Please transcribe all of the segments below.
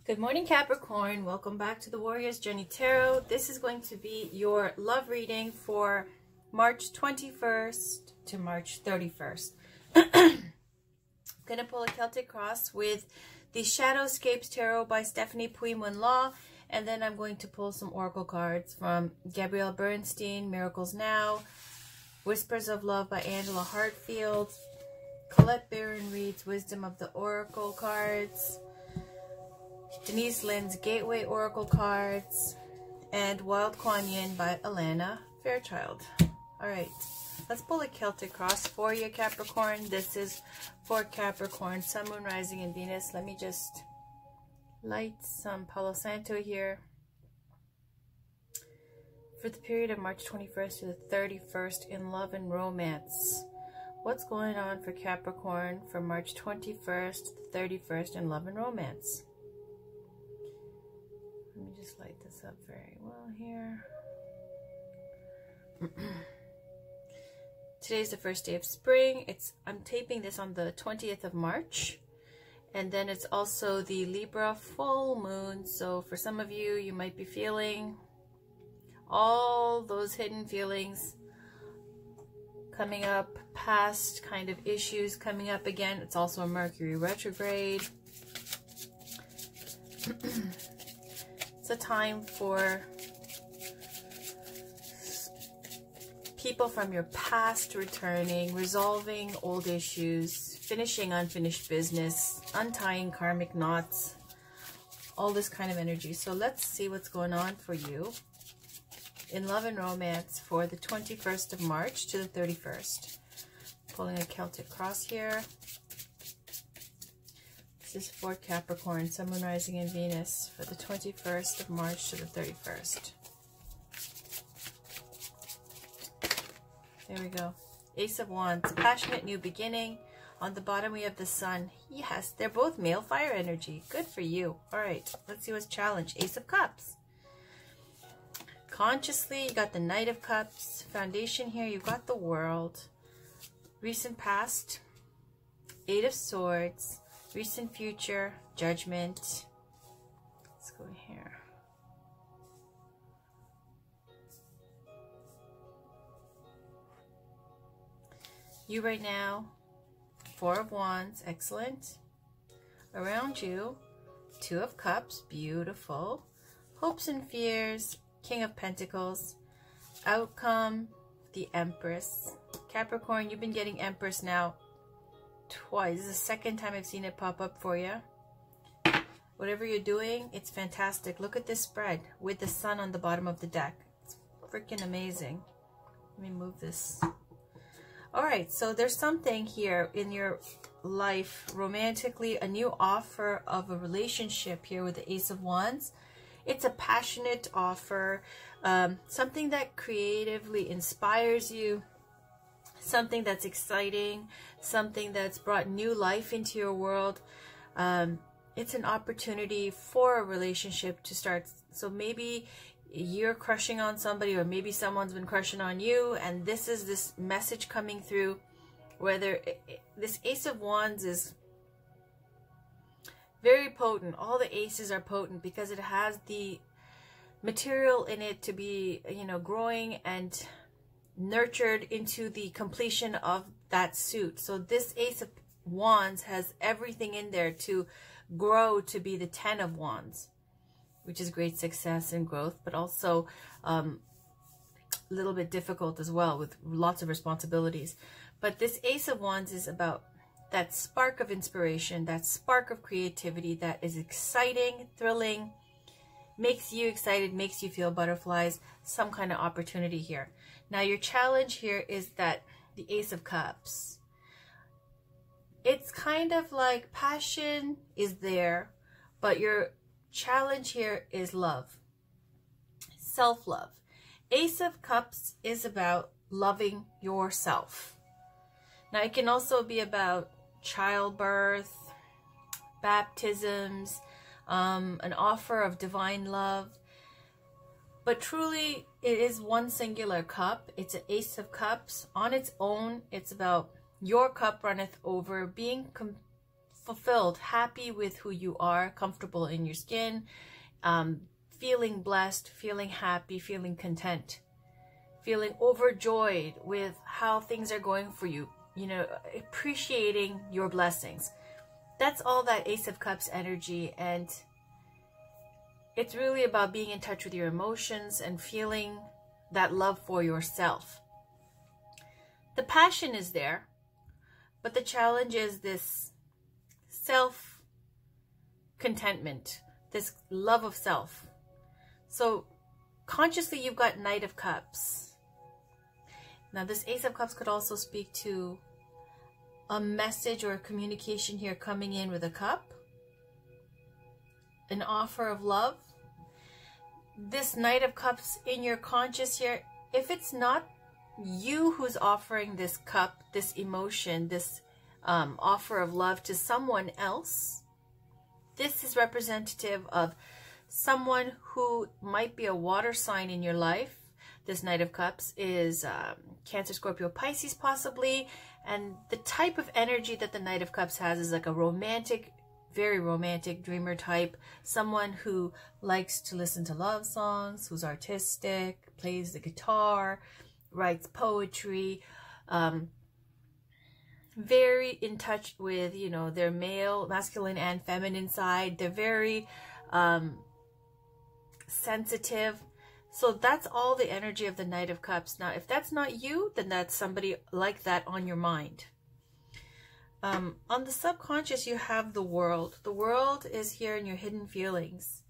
Good morning, Capricorn. Welcome back to the Warrior's Journey Tarot. This is going to be your love reading for March 21st to March 31st. I'm going to pull a Celtic cross with the Shadowscapes Tarot by Stephanie Puy-Law, and then I'm going to pull some oracle cards from Gabrielle Bernstein, Miracles Now, Whispers of Love by Angela Hartfield, Colette Barron reads Wisdom of the Oracle cards, Denise Lynn's Gateway Oracle cards, and Wild Kuan Yin by Alana Fairchild. Alright, let's pull a Celtic cross for you, Capricorn. This is for Capricorn, Sun, Moon, Rising, and Venus. Let me just light some Palo Santo here. For the period of March 21st to the 31st in love and romance. What's going on for Capricorn from March 21st to the 31st in love and romance? Let me just light this up very well here. Today's the first day of spring. I'm taping this on the 20th of March. And then it's also the Libra full moon. So for some of you, you might be feeling all those hidden feelings coming up, past kind of issues coming up again. It's also a Mercury retrograde. It's a time for people from your past returning, resolving old issues, finishing unfinished business, untying karmic knots, all this kind of energy. So let's see what's going on for you in love and romance for the 21st of March to the 31st. Pulling a Celtic cross here. This is for Capricorn, Sun, Moon, Rising, and Venus for the 21st of March to the 31st. There we go. Ace of Wands, passionate new beginning. On the bottom we have the Sun. Yes, they're both male fire energy. Good for you. All right, let's see what's challenged. Ace of Cups. Consciously, you got the Knight of Cups. Foundation here, you've got the World. Recent past, Eight of Swords. Recent future, Judgment. Let's go here. You right now, Four of Wands, excellent. Around you, Two of Cups, beautiful. Hopes and fears, King of Pentacles. Outcome, the Empress. Capricorn, you've been getting Empress now twice. This is the second time I've seen it pop up for you. Whatever you're doing, it's fantastic. Look at this spread with the Sun on the bottom of the deck. It's freaking amazing. Let me move this. All right, so there's something here in your life romantically, a new offer of a relationship here with the Ace of Wands. It's a passionate offer, something that creatively inspires you, something that's exciting, something that's brought new life into your world. It's an opportunity for a relationship to start. So maybe you're crushing on somebody, or maybe someone's been crushing on you, and this is this message coming through. Whether this Ace of Wands is very potent. All the aces are potent because it has the material in it to be, growing and nurtured into the completion of that suit. So this Ace of Wands has everything in there to grow to be the 10 of Wands, which is great success and growth, but also a little bit difficult as well with lots of responsibilities. But this Ace of Wands is about that spark of inspiration, that spark of creativity that is exciting, thrilling, makes you excited, makes you feel butterflies, some kind of opportunity here. Now your challenge here is that the Ace of Cups, it's kind of like passion is there, but your challenge here is love, self-love. Ace of Cups is about loving yourself. Now it can also be about childbirth, baptisms, an offer of divine love. But truly, it is one singular cup. It's an Ace of Cups. On its own, it's about your cup runneth over, being fulfilled, happy with who you are, comfortable in your skin, feeling blessed, feeling happy, feeling content, feeling overjoyed with how things are going for you, you know, appreciating your blessings. That's all that Ace of Cups energy, and it's really about being in touch with your emotions and feeling that love for yourself. The passion is there, but the challenge is this self-contentment, this love of self. So consciously you've got Knight of Cups. Now this Ace of Cups could also speak to a message or a communication here coming in with a cup, an offer of love. This Knight of Cups in your conscious here, if it's not you who's offering this cup, this emotion, this offer of love to someone else, this is representative of someone who might be a water sign in your life. This Knight of Cups is Cancer, Scorpio, Pisces possibly. And the type of energy that the Knight of Cups has is like a romantic, very romantic dreamer type. Someone who likes to listen to love songs, who's artistic, plays the guitar, writes poetry, very in touch with, you know, their male, masculine and feminine side. They're very sensitive. So that's all the energy of the Knight of Cups. Now, if that's not you, then that's somebody like that on your mind. On the subconscious, you have the World. The World is here in your hidden feelings.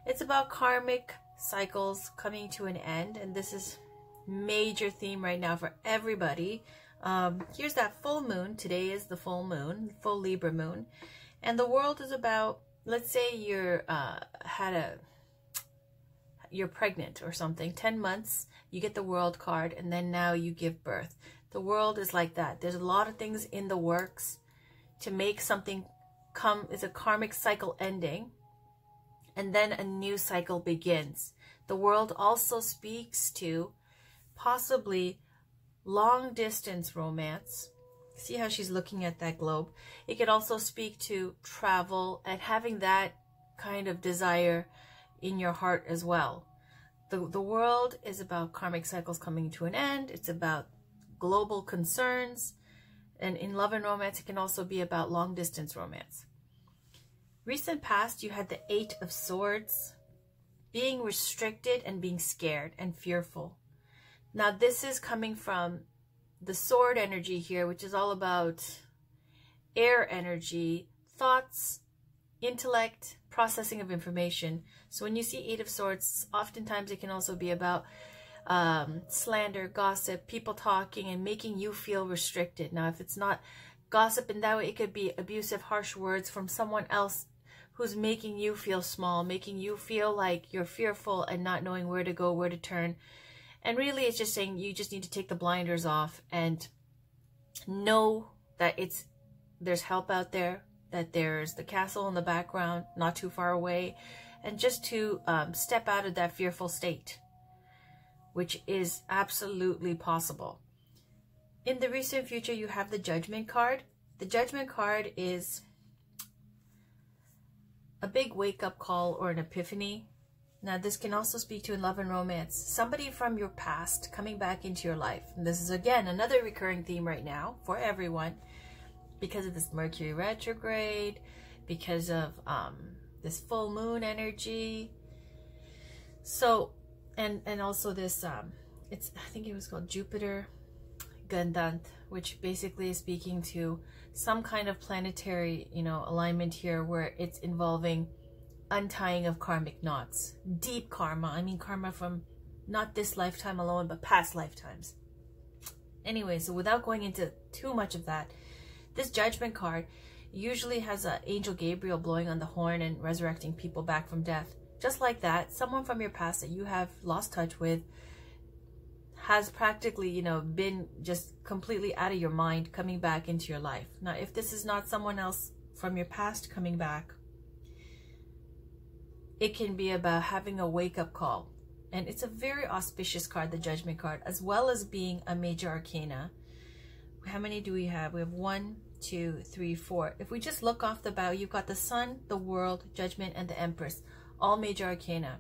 It's about karmic cycles coming to an end, and this is major theme right now for everybody. Here's that full moon. Today is the full moon, full Libra moon, and the World is about, let's say you're you're pregnant or something, 10 months, you get the World card, and then now you give birth. The World is like that. There's a lot of things in the works to make something come. It's a karmic cycle ending, and then a new cycle begins. The World also speaks to possibly long distance romance. See how she's looking at that globe? It could also speak to travel and having that kind of desire in your heart as well. The World is about karmic cycles coming to an end. It's about global concerns. And in love and romance, it can also be about long distance romance. Recent past, you had the 8 of Swords, being restricted and being scared and fearful. Now this is coming from the sword energy here, which is all about air energy, thoughts, intellect, processing of information. So when you see 8 of Swords, oftentimes it can also be about slander, gossip, people talking and making you feel restricted. Now if it's not gossip in that way, it could be abusive, harsh words from someone else who's making you feel small, making you feel like you're fearful and not knowing where to go, where to turn. And really it's just saying you just need to take the blinders off and know that there's help out there, that there's the castle in the background, not too far away, and just to step out of that fearful state, which is absolutely possible. In the recent future, you have the Judgment card. The Judgment card is a big wake-up call or an epiphany. Now, this can also speak to in love and romance. Somebody from your past coming back into your life. And this is, again, another recurring theme right now for everyone because of this Mercury retrograde, because of this full moon energy. So, and also this, I think it was called Jupiter Gandant, which basically is speaking to some kind of planetary, alignment here where it's involving untying of karmic knots, deep karma. I mean karma from not this lifetime alone, but past lifetimes. Anyway, so without going into too much of that, this Judgment card usually has Angel Gabriel blowing on the horn and resurrecting people back from death. Just like that, someone from your past that you have lost touch with has practically, been just completely out of your mind, coming back into your life. Now, if this is not someone else from your past coming back, it can be about having a wake-up call. And it's a very auspicious card, the Judgment card, as well as being a major arcana. How many do we have? We have 1, 2, 3, 4. If we just look off the bow, you've got the Sun, the World, Judgment, and the Empress, all major arcana.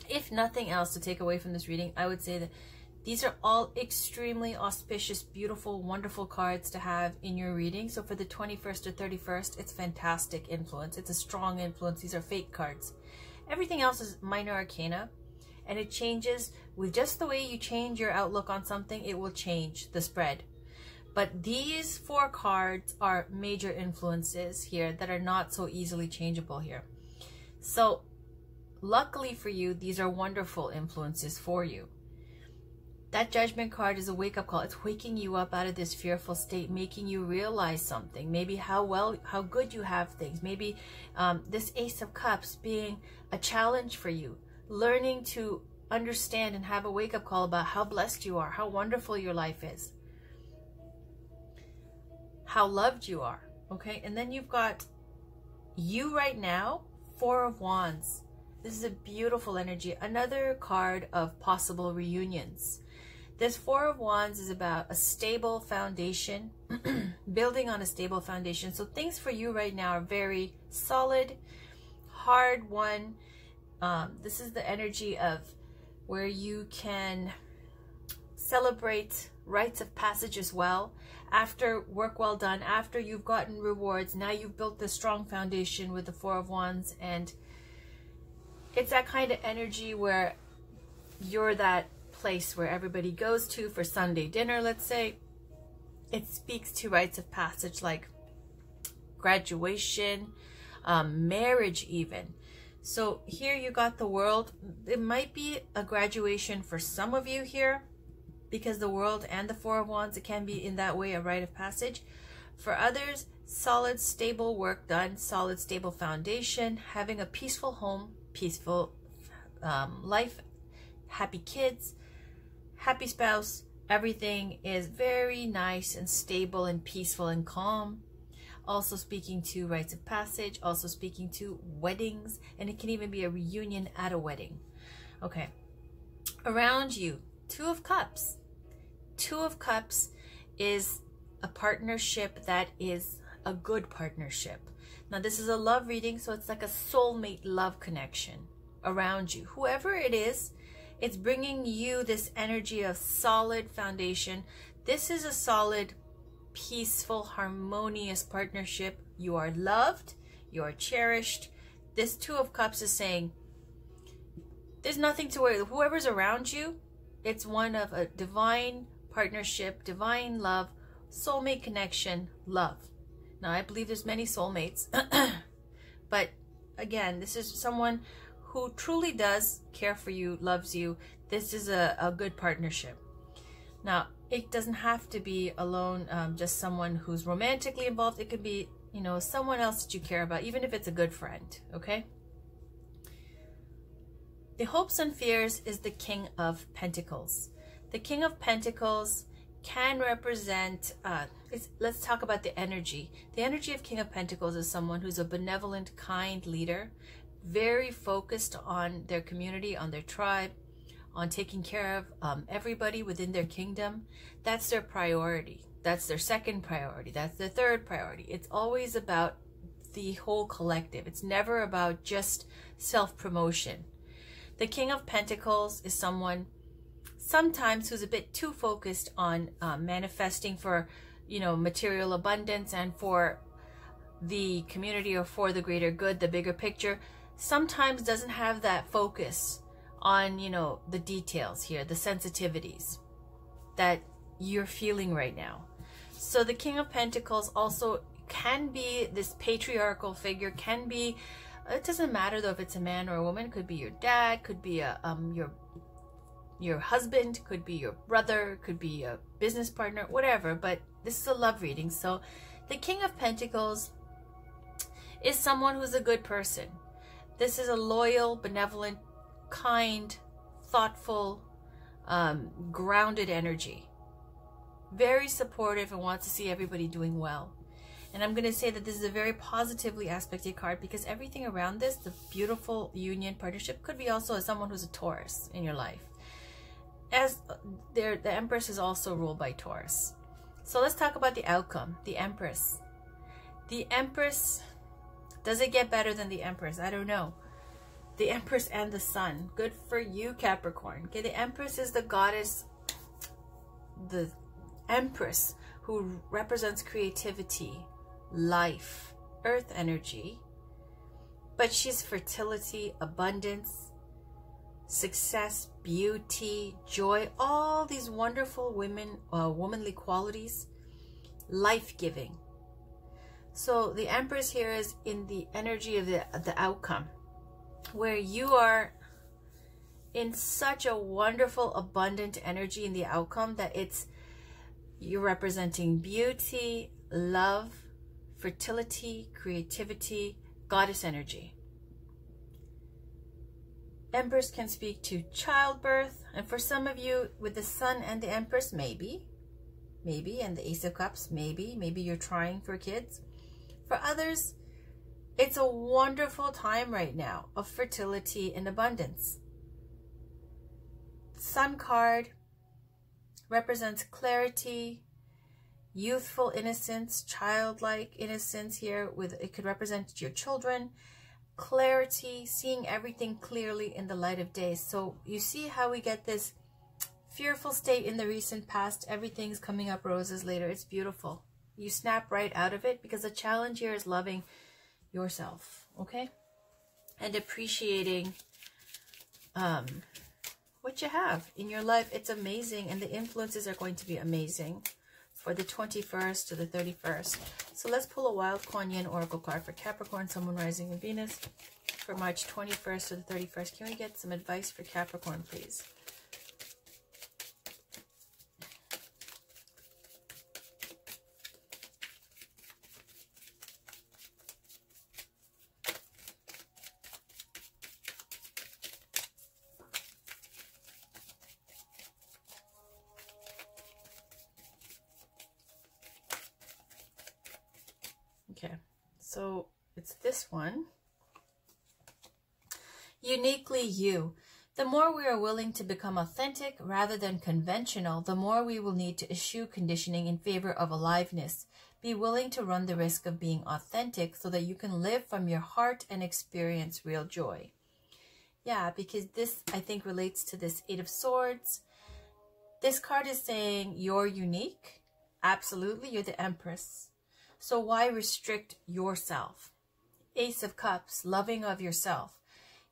If nothing else to take away from this reading, I would say that these are all extremely auspicious, beautiful, wonderful cards to have in your reading. So for the 21st or 31st, it's fantastic influence. It's a strong influence. These are fate cards. Everything else is minor arcana, and it changes with just the way you change your outlook on something, it will change the spread. But these 4 cards are major influences here that are not so easily changeable here. So luckily for you, these are wonderful influences for you. That Judgment card is a wake-up call. It's waking you up out of this fearful state, making you realize something. Maybe how good you have things. Maybe this Ace of Cups being a challenge for you. Learning to understand and have a wake-up call about how blessed you are, how wonderful your life is, how loved you are. Okay, and then you've got you right now, 4 of Wands. This is a beautiful energy. Another card of possible reunions. This 4 of Wands is about a stable foundation, building on a stable foundation. So things for you right now are very solid, hard won. This is the energy of where you can celebrate rites of passage as well. After work well done, after you've gotten rewards, now you've built this strong foundation with the 4 of Wands. And it's that kind of energy where you're that place where everybody goes to for Sunday dinner, let's say. It speaks to rites of passage like graduation, marriage even. So here you got the World. It might be a graduation for some of you here, because the World and the 4 of Wands, it can be in that way a rite of passage. For others, solid, stable work done, solid, stable foundation, having a peaceful home, peaceful life, happy kids, happy spouse. Everything is very nice and stable and peaceful and calm. Also speaking to rites of passage, also speaking to weddings, and it can even be a reunion at a wedding. Okay, around you, 2 of Cups. 2 of Cups is a partnership that is a good partnership. Now this is a love reading, so it's like a soulmate love connection around you. Whoever it is, it's bringing you this energy of solid foundation. This is a solid, peaceful, harmonious partnership. You are loved, you are cherished. This 2 of Cups is saying there's nothing to worry. Whoever's around you, it's one of a divine partnership, divine love, soulmate connection, love. Now I believe there's many soulmates, but again, this is someone who truly does care for you, loves you. This is a good partnership. Now, it doesn't have to be alone, just someone who's romantically involved. It could be, you know, someone else that you care about, even if it's a good friend, okay? The hopes and fears is the King of Pentacles. The King of Pentacles can represent, let's talk about the energy. The energy of King of Pentacles is someone who's a benevolent, kind leader, very focused on their community, on their tribe, on taking care of everybody within their kingdom. That's their priority. That's their second priority. That's their third priority. It's always about the whole collective. It's never about just self-promotion. The King of Pentacles is someone sometimes who's a bit too focused on manifesting for, you know, material abundance and for the community or for the greater good, the bigger picture. Sometimes doesn't have that focus on, you know, the details here, the sensitivities that you're feeling right now. So the King of Pentacles also can be this patriarchal figure, can be, it doesn't matter though if it's a man or a woman, could be your dad, could be a, your husband, could be your brother, could be a business partner, whatever, but this is a love reading. So the King of Pentacles is someone who's a good person. This is a loyal, benevolent, kind, thoughtful, grounded energy. Very supportive and wants to see everybody doing well. And I'm going to say that this is a very positively aspected card because everything around this, the beautiful union partnership, could be also as someone who's a Taurus in your life. As the Empress is also ruled by Taurus. So let's talk about the outcome, the Empress. The Empress, does it get better than the Empress? I don't know. The Empress and the Sun. Good for you, Capricorn. Okay, the Empress is the goddess, the Empress, who represents creativity, life, earth energy. But she's fertility, abundance, success, beauty, joy, all these wonderful womanly qualities, life-giving. So the Empress here is in the energy of the outcome, where you are in such a wonderful, abundant energy in the outcome that you're representing beauty, love, fertility, creativity, goddess energy. Empress can speak to childbirth, and for some of you with the Sun and the Empress, maybe, and the Ace of Cups, maybe you're trying for kids. For others, it's a wonderful time right now of fertility and abundance. Sun card represents clarity, youthful innocence, childlike innocence here. It could represent your children, clarity, seeing everything clearly in the light of day. So you see how we get this fearful state in the recent past, everything's coming up roses later. It's beautiful. You snap right out of it, because the challenge here is loving yourself, okay? And appreciating what you have in your life. It's amazing, and the influences are going to be amazing for the 21st to the 31st. So let's pull a wild Kuan Yin Oracle card for Capricorn, Sun, Moon, Rising, and Venus for March 21st to the 31st. Can we get some advice for Capricorn, please? Okay, so it's this one. Uniquely you. The more we are willing to become authentic rather than conventional, the more we will need to eschew conditioning in favor of aliveness. Be willing to run the risk of being authentic so that you can live from your heart and experience real joy. Yeah, because this, I think, relates to this Eight of Swords. This card is saying you're unique. Absolutely, you're the Empress. So why restrict yourself? Ace of Cups, loving of yourself.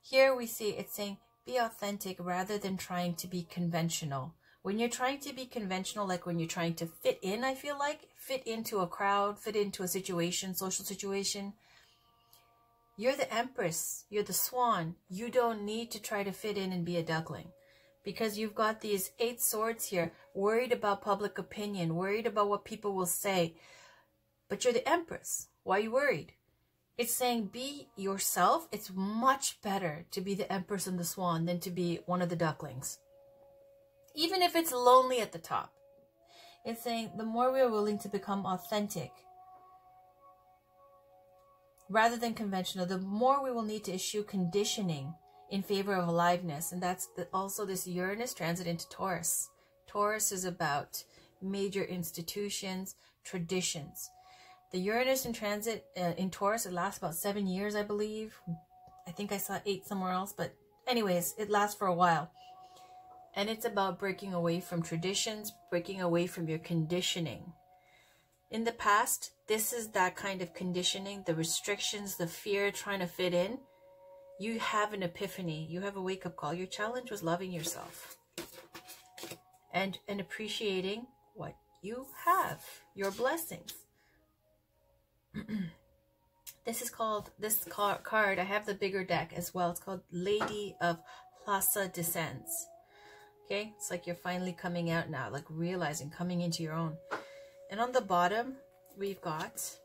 Here we see it's saying be authentic rather than trying to be conventional. When you're trying to be conventional, like when you're trying to fit in, I feel like, fit into a crowd, fit into a situation, social situation, you're the Empress, you're the Swan. You don't need to try to fit in and be a duckling, because you've got these 8 swords here, worried about public opinion, worried about what people will say. But you're the Empress. Why are you worried? It's saying be yourself. It's much better to be the Empress and the Swan than to be one of the ducklings. Even if it's lonely at the top. It's saying the more we are willing to become authentic rather than conventional, the more we will need to eschew conditioning in favor of aliveness. And that's also this Uranus transit into Taurus. Taurus is about major institutions, traditions. The Uranus in transit in Taurus, it lasts about 7 years, I believe. I think I saw 8 somewhere else, but anyways, it lasts for a while. And it's about breaking away from traditions, breaking away from your conditioning. In the past, this is that kind of conditioning, the restrictions, the fear, trying to fit in. You have an epiphany. You have a wake-up call. Your challenge was loving yourself and appreciating what you have, your blessings. This card, I have the bigger deck as well. It's called Lady of Plaza Descends. Okay, it's like you're finally coming out now, like realizing, coming into your own. And on the bottom, we've got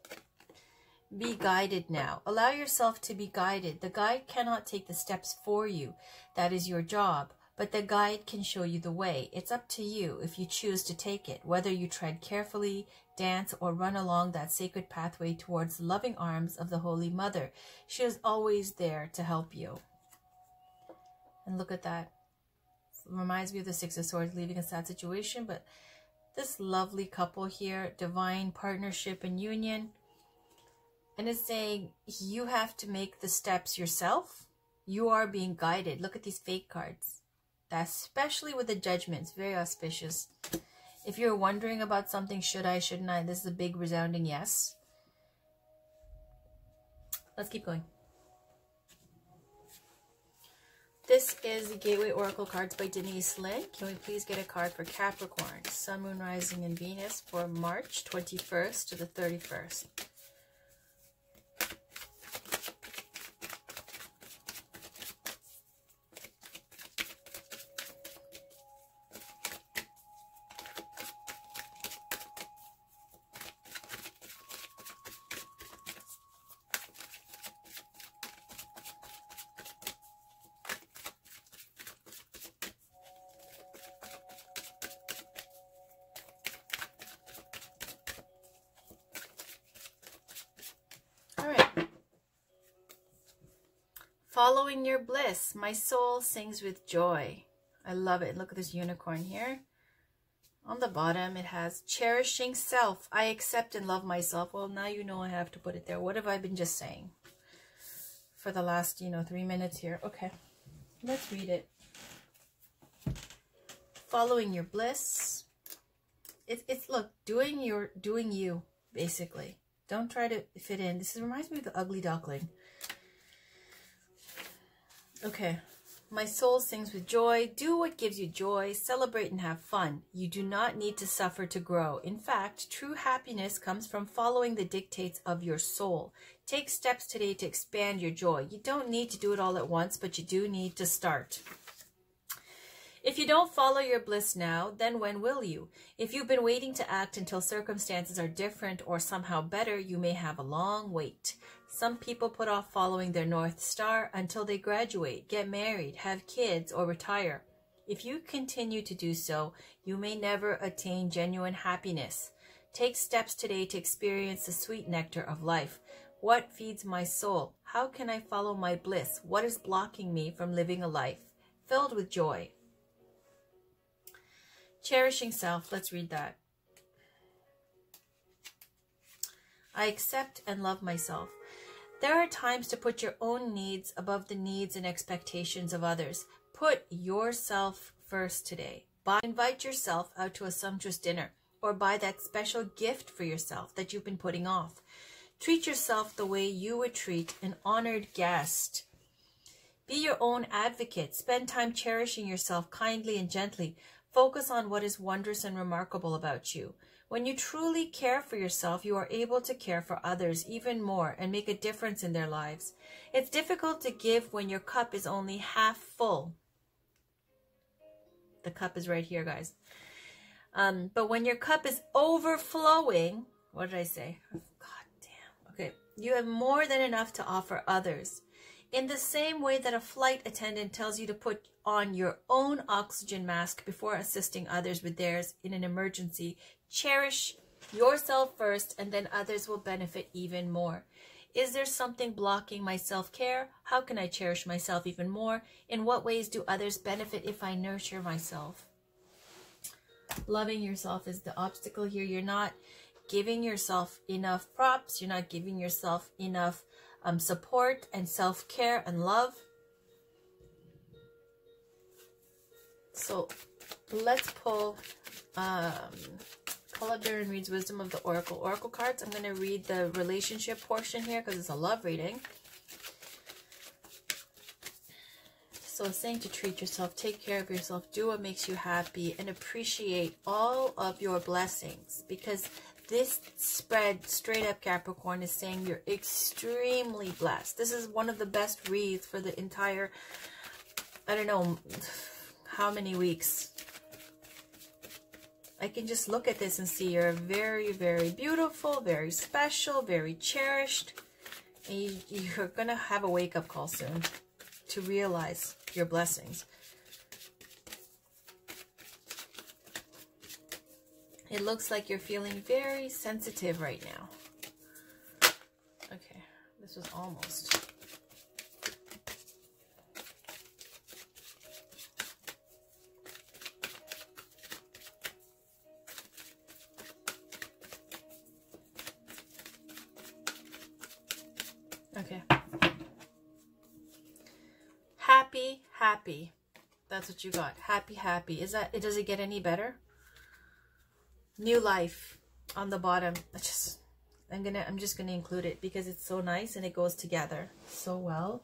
be guided now. Allow yourself to be guided. The guide cannot take the steps for you. That is your job. But the guide can show you the way. It's up to you if you choose to take it, whether you tread carefully, dance, or run along that sacred pathway towards the loving arms of the Holy Mother. She is always there to help you. And look at that. It reminds me of the Six of Swords, leaving a sad situation, but this lovely couple here, divine partnership and union. And it's saying you have to make the steps yourself. You are being guided. Look at these fake cards. Especially with the judgments, very auspicious. If you're wondering about something, should I, shouldn't I, this is a big resounding yes. Let's keep going. This is the Gateway Oracle cards by Denise Lynn. Can we please get a card for Capricorn, Sun, Moon, Rising, and Venus for March 21st to the 31st? Following your bliss, my soul sings with joy. I love it. Look at this unicorn here. On the bottom, it has cherishing self. I accept and love myself. Well, now you know I have to put it there. What have I been just saying for the last, 3 minutes here? Okay, let's read it. Following your bliss. It's look, doing you, basically. Don't try to fit in. This reminds me of the ugly duckling. Okay, my soul sings with joy. Do what gives you joy. Celebrate and have fun. You do not need to suffer to grow. In fact, true happiness comes from following the dictates of your soul. Take steps today to expand your joy. You don't need to do it all at once, but you do need to start. If you don't follow your bliss now, then when will you? If you've been waiting to act until circumstances are different or somehow better, you may have a long wait. Some people put off following their North Star until they graduate, get married, have kids, or retire. If you continue to do so, you may never attain genuine happiness. Take steps today to experience the sweet nectar of life. What feeds my soul? How can I follow my bliss? What is blocking me from living a life filled with joy? Cherishing self. Let's read that. I accept and love myself. There are times to put your own needs above the needs and expectations of others. Put yourself first today. Invite yourself out to a sumptuous dinner or buy that special gift for yourself that you've been putting off. Treat yourself the way you would treat an honored guest. Be your own advocate. Spend time cherishing yourself kindly and gently. Focus on what is wondrous and remarkable about you. When you truly care for yourself, you are able to care for others even more and make a difference in their lives. It's difficult to give when your cup is only half full. The cup is right here, guys. But when your cup is overflowing, what did I say? God damn. Okay. You have more than enough to offer others. In the same way that a flight attendant tells you to put on your own oxygen mask before assisting others with theirs in an emergency, cherish yourself first, and then others will benefit even more. Is there something blocking my self-care? How can I cherish myself even more? In what ways do others benefit if I nurture myself? Loving yourself is the obstacle here. You're not giving yourself enough props. You're not giving yourself enough support and self-care and love. So let's pull Color reads Wisdom of the Oracle cards. I'm going to read the relationship portion here because it's a love reading. So it's saying to treat yourself, take care of yourself, do what makes you happy, and appreciate all of your blessings, because this spread straight up Capricorn is saying you're extremely blessed. This is one of the best reads for the entire, I don't know how many weeks. I can just look at this and see you're very, very beautiful, very special, very cherished. And you're going to have a wake-up call soon to realize your blessings. It looks like you're feeling very sensitive right now. Okay, this was almost. Okay. Happy, happy. That's what you got. Happy, happy. Does it get any better? New life on the bottom. I'm just gonna include it because it's so nice and it goes together so well.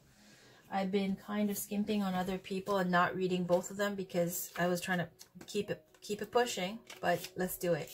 I've been kind of skimping on other people and not reading both of them because I was trying to keep it pushing, but let's do it.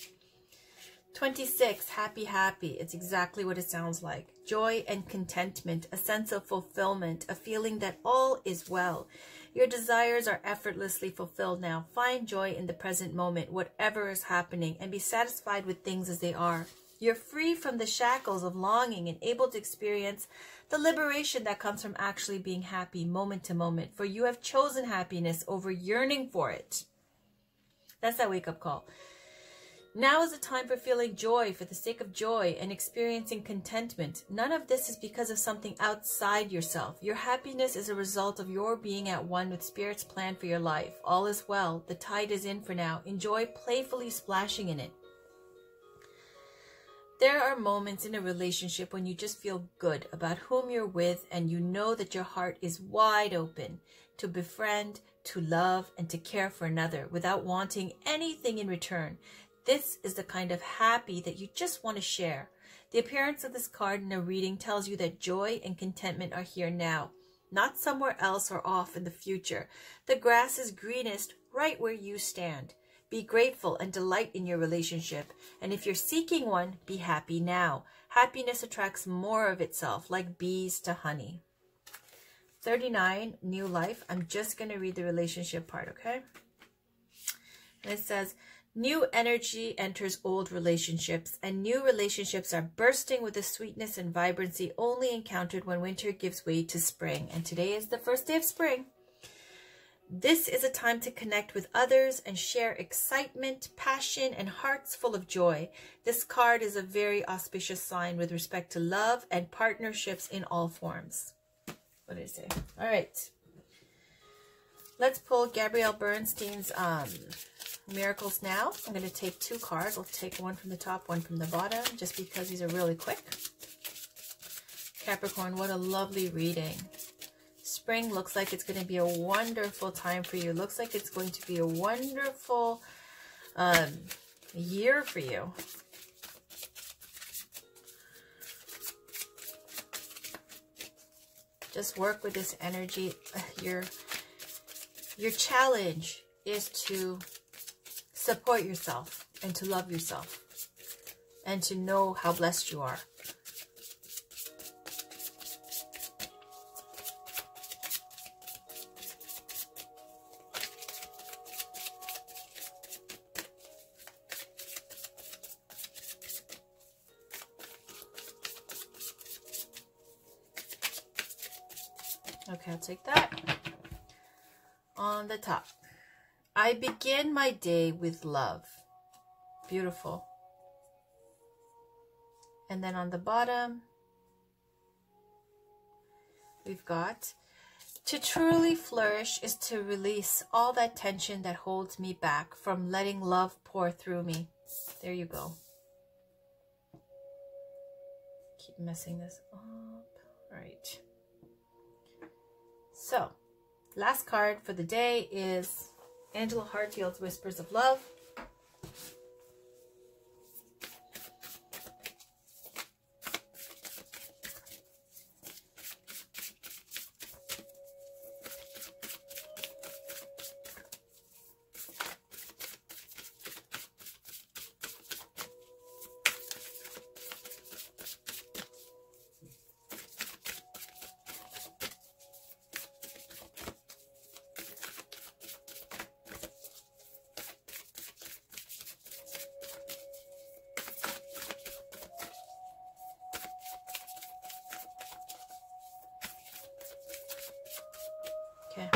26, happy, happy. It's exactly what it sounds like. Joy and contentment, a sense of fulfillment, a feeling that all is well. Your desires are effortlessly fulfilled now. Find joy in the present moment, whatever is happening, and be satisfied with things as they are. You're free from the shackles of longing and able to experience the liberation that comes from actually being happy moment to moment, for you have chosen happiness over yearning for it. That's that wake-up call. Now is the time for feeling joy for the sake of joy and experiencing contentment. None of this is because of something outside yourself. Your happiness is a result of your being at one with Spirit's plan for your life. All is well. The tide is in for now. Enjoy playfully splashing in it. There are moments in a relationship when you just feel good about whom you're with and you know that your heart is wide open to befriend, to love, and to care for another without wanting anything in return. This is the kind of happy that you just want to share. The appearance of this card in a reading tells you that joy and contentment are here now, not somewhere else or off in the future. The grass is greenest right where you stand. Be grateful and delight in your relationship. And if you're seeking one, be happy now. Happiness attracts more of itself, like bees to honey. 39, new life. I'm just going to read the relationship part, okay? And it says, new energy enters old relationships, and new relationships are bursting with the sweetness and vibrancy only encountered when winter gives way to spring. And today is the first day of spring. This is a time to connect with others and share excitement, passion, and hearts full of joy. This card is a very auspicious sign with respect to love and partnerships in all forms. What did it say? All right. Let's pull Gabrielle Bernstein's Miracles now. I'm going to take 2 cards. I'll take one from the top, one from the bottom, just because these are really quick. Capricorn, what a lovely reading. Spring looks like it's going to be a wonderful time for you. Looks like it's going to be a wonderful year for you. Just work with this energy. Your challenge is to support yourself and to love yourself and to know how blessed you are. Okay, I'll take that. On the top, I begin my day with love. Beautiful. And then on the bottom, we've got, to truly flourish is to release all that tension that holds me back from letting love pour through me. There you go. Keep messing this up. All right. So, last card for the day is Angela Hartfield's Whispers of Love. Okay.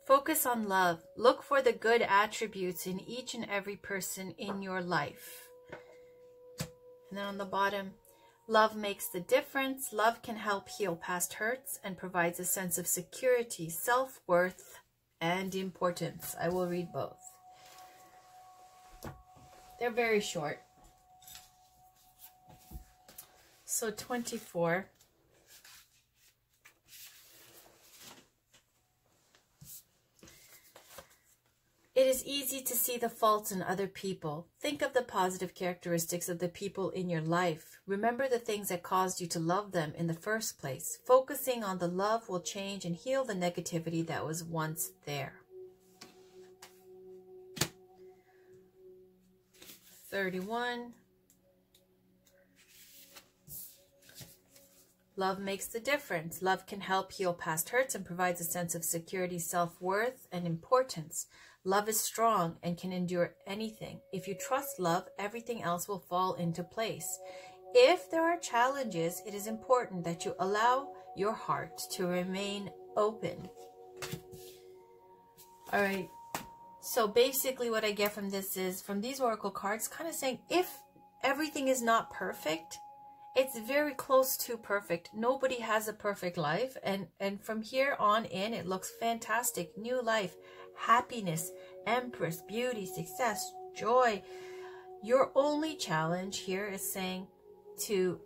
Focus on love. Look for the good attributes in each and every person in your life. And then on the bottom, love makes the difference. Love can help heal past hurts and provides a sense of security, self-worth, and importance. I will read both. They're very short. So 24. It is easy to see the faults in other people. Think of the positive characteristics of the people in your life. Remember the things that caused you to love them in the first place. Focusing on the love will change and heal the negativity that was once there. 31. Love makes the difference. Love can help heal past hurts and provides a sense of security, self-worth, and importance. Love is strong and can endure anything. If you trust love, everything else will fall into place. If there are challenges, it is important that you allow your heart to remain open. All right. So basically what I get from this is, from these oracle cards, kind of saying if everything is not perfect, it's very close to perfect. Nobody has a perfect life. And from here on in, it looks fantastic. New life, happiness, empress, beauty, success, joy. Your only challenge here is saying to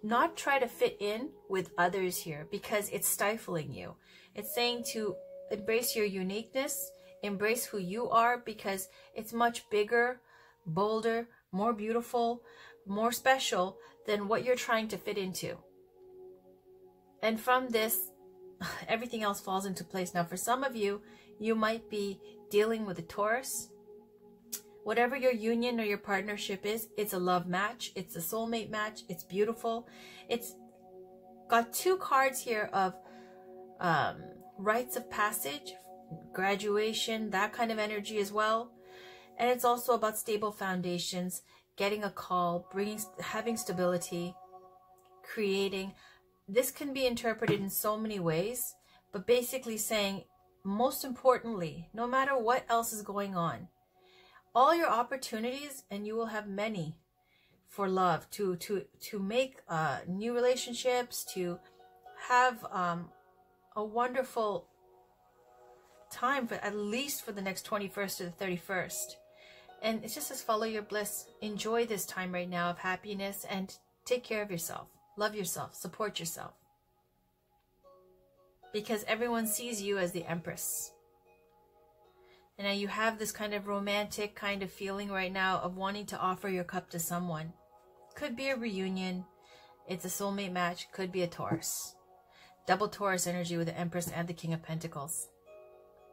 not try to fit in with others here, because it's stifling you. It's saying to embrace your uniqueness, embrace who you are, because it's much bigger, bolder, more beautiful, more special than what you're trying to fit into. And from this, everything else falls into place. Now, for some of you, you might be dealing with a Taurus. Whatever your union or your partnership is, it's a love match. It's a soulmate match. It's beautiful. It's got two cards here of rites of passage, graduation, that kind of energy as well. And it's also about stable foundations, getting a call, having stability, creating. This can be interpreted in so many ways, but basically saying, most importantly, no matter what else is going on, all your opportunities, and you will have many for love, to make new relationships, to have a wonderful time, for at least for the next 21st to the 31st. And it just says, follow your bliss. Enjoy this time right now of happiness and take care of yourself. Love yourself. Support yourself. Because everyone sees you as the Empress. And now you have this kind of romantic kind of feeling right now of wanting to offer your cup to someone. Could be a reunion. It's a soulmate match. Could be a Taurus. Double Taurus energy with the Empress and the King of Pentacles.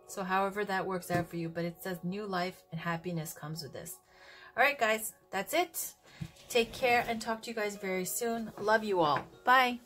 So however that works out for you, but it says new life and happiness comes with this. All right, guys, that's it. Take care and talk to you guys very soon. Love you all. Bye.